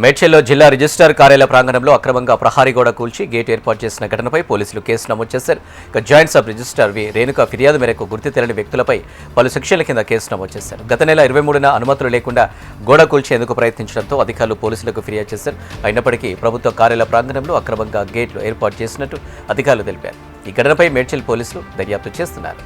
మేడ్చల్లో జిల్లా రిజిస్ట్రార్ కార్యాలయ ప్రాంగణంలో అక్రమంగా ప్రహారీ గోడ కూల్చి గేట్ ఏర్పాటు చేసిన ఘటనపై పోలీసులు కేసు నమోదు చేశారు. జాయింట్ సబ్ రిజిస్ట్రార్ రేణుక ఫిర్యాదు మేరకు గుర్తు తెలియని వ్యక్తులపై పలు సెక్షన్ల కింద కేసు నమోదు చేశారు. గత నెల 23న అనుమతులు లేకుండా గోడ కూల్చేందుకు ప్రయత్నించడంతో అధికారులు పోలీసులకు ఫిర్యాదు చేశారు. అయినప్పటికీ ప్రభుత్వ కార్యాలయ ప్రాంగణంలో అక్రమంగా గేట్లు ఏర్పాటు చేసినట్టు అధికారులు తెలిపారు. ఈ ఘటనపై మేడ్చల్ పోలీసులు దర్యాప్తు చేస్తున్నారు.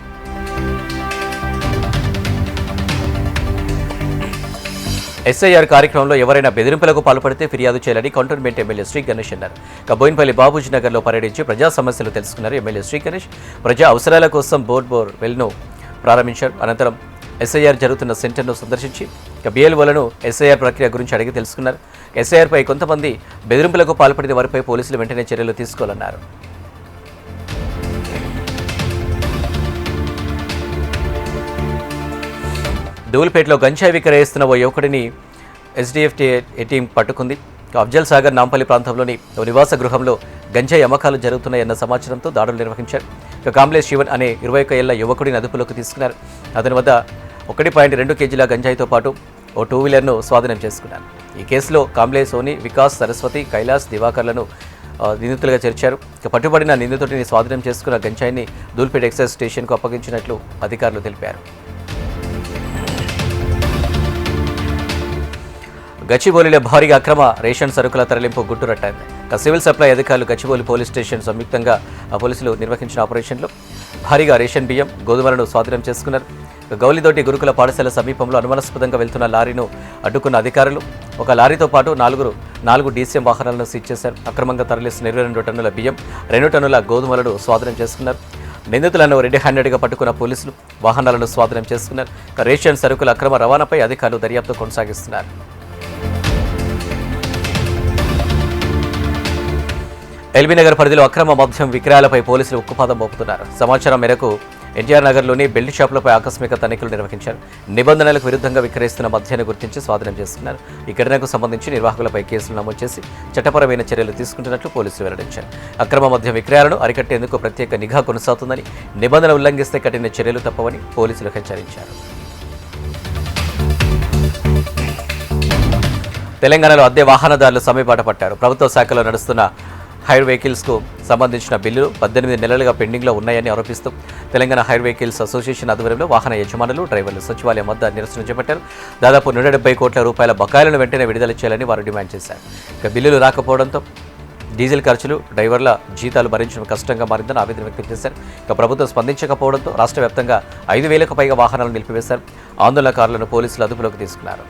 ఎస్ఐఆర్ కార్యక్రమంలో ఎవరైనా బెదిరింపులకు పాల్పడితే ఫిర్యాదు చేయాలని కంటోన్మెంట్ ఎమ్మెల్యే శ్రీ గణేష్ అన్నారు. బోయినపల్లి బాబూజీ నగర్లో పర్యటించి ప్రజా సమస్యలు తెలుసుకున్నారు. ఎమ్మెల్యే శ్రీ గణేష్ ప్రజా అవసరాల కోసం బోర్ వెల్ను ప్రారంభించారు. అనంతరం ఎస్ఐఆర్ జరుగుతున్న సెంటర్ను సందర్శించి బిఎల్ఓలను ఎస్ఐఆర్ ప్రక్రియ గురించి అడిగి తెలుసుకున్నారు. ఎస్ఐఆర్పై కొంతమంది బెదిరింపులకు పాల్పడిన వారిపై పోలీసులు వెంటనే చర్యలు తీసుకోవాలన్నారు. దూల్పేటలో గంజాయి విక్రయిస్తున్న ఓ యువకుడిని ఎస్డీఎఫ్ టీం పట్టుకుంది. అఫ్జల్ సాగర్ నాంపల్లి ప్రాంతంలోని ఓ నివాస గృహంలో గంజాయి అమ్మకాలు జరుగుతున్నాయన్న సమాచారంతో దాడులు నిర్వహించారు. కాంబ్లేష్ శివన్ అనే 21 ఏళ్ల యువకుడిని అదుపులోకి తీసుకున్నారు. అతని వద్ద 1.2 కేజీల గంజాయితో పాటు ఓ 2-వీలర్ను స్వాధీనం చేసుకున్నారు. ఈ కేసులో కాంబ్లే సోని, వికాస్, సరస్వతి, కైలాస్, దివాకర్లను నిందితులుగా చేర్చారు. పట్టుబడిన నిందితుడిని స్వాధీనం చేసుకున్న గంజాయిని దూల్పేట ఎక్సైజ్ స్టేషన్కు అప్పగించినట్లు అధికారులు తెలిపారు. గచ్చిబౌలిలో భారీగా అక్రమ రేషన్ సరుకుల తరలింపు గుట్టురట్టింది. సివిల్ సప్లై అధికారులు గచ్చిబౌలి పోలీస్ స్టేషన్ సంయుక్తంగా పోలీసులు నిర్వహించిన ఆపరేషన్లో భారీగా రేషన్ బియ్యం, గోధుమలను స్వాధీనం చేసుకున్నారు. గౌలిదొడ్డి గురుకుల పాఠశాల సమీపంలో అనుమానాస్పదంగా వెళ్తున్న లారీను అడ్డుకున్న అధికారులు ఒక లారీతో పాటు 4 డీసీఎం వాహనాలను సీజ్ చేశారు. అక్రమంగా తరలిస్తున్న 22 టన్నుల బియ్యం, 2 టన్నుల గోధుమలను స్వాధీనం చేసుకున్నారు. నిందితులను రెడ్ హ్యాండెడ్గా పట్టుకున్న పోలీసులు వాహనాలను స్వాధీనం చేసుకున్నారు. రేషన్ సరుకుల అక్రమ రవాణాపై అధికారులు దర్యాప్తు కొనసాగిస్తున్నారు. ఎల్బీనగర్ పరిధిలో అక్రమ మద్యం విక్రయాలపై పోలీసులు ఉక్కుపాదం మోపుతున్నారు. సమాచారం మేరకు ఎన్టీఆర్ నగర్లోని బెల్ట్ షాపులపై ఆకస్మిక తనిఖీలు నిర్వహించారు. నిబంధనలకు విరుద్ధంగా విక్రయిస్తున్న మద్యాన్ని గుర్తించి స్వాధీనం చేసుకున్నారు. ఈ ఘటనకు సంబంధించి నిర్వాహకులపై కేసులు నమోదు చేసి చట్టపరమైన చర్యలు తీసుకుంటున్నట్లు పోలీసులు వెల్లడించారు. అక్రమ మద్యం విక్రయాలను అరికట్టేందుకు ప్రత్యేక నిఘా కొనసాగుతుందని, నిబంధన ఉల్లంఘిస్తే కఠిన చర్యలు తప్పవని పోలీసులు హెచ్చరించారు. తెలంగాణలో అద్దె వాహనదారులు సమ్మెబాట పట్టారు. ప్రభుత్వ శాఖలో నడుస్తున్న హైర్ వెహికల్స్కు సంబంధించిన బిల్లులు 18 నెలలుగా పెండింగ్లో ఉన్నాయని ఆరోపిస్తూ తెలంగాణ హైర్ వెహికల్స్ అసోసియేషన్ ఆధ్వర్యంలో వాహన యజమానులు, డ్రైవర్లు సచివాలయం వద్ద నిరసన చేపట్టారు. దాదాపు 170 కోట్ల రూపాయల బకాయిలను వెంటనే విడుదల చేయాలని వారు డిమాండ్ చేశారు. బిల్లులు రాకపోవడంతో డీజిల్ ఖర్చులు, డ్రైవర్ల జీతాలు భరించడం కష్టంగా మారిందని ఆవేదన వ్యక్తం చేశారు. ప్రభుత్వం స్పందించకపోవడంతో రాష్ట్ర వ్యాప్తంగా 5,000కు పైగా వాహనాలను నిలిపివేశారు. ఆందోళనకారులను పోలీసులు అదుపులోకి తీసుకున్నారు.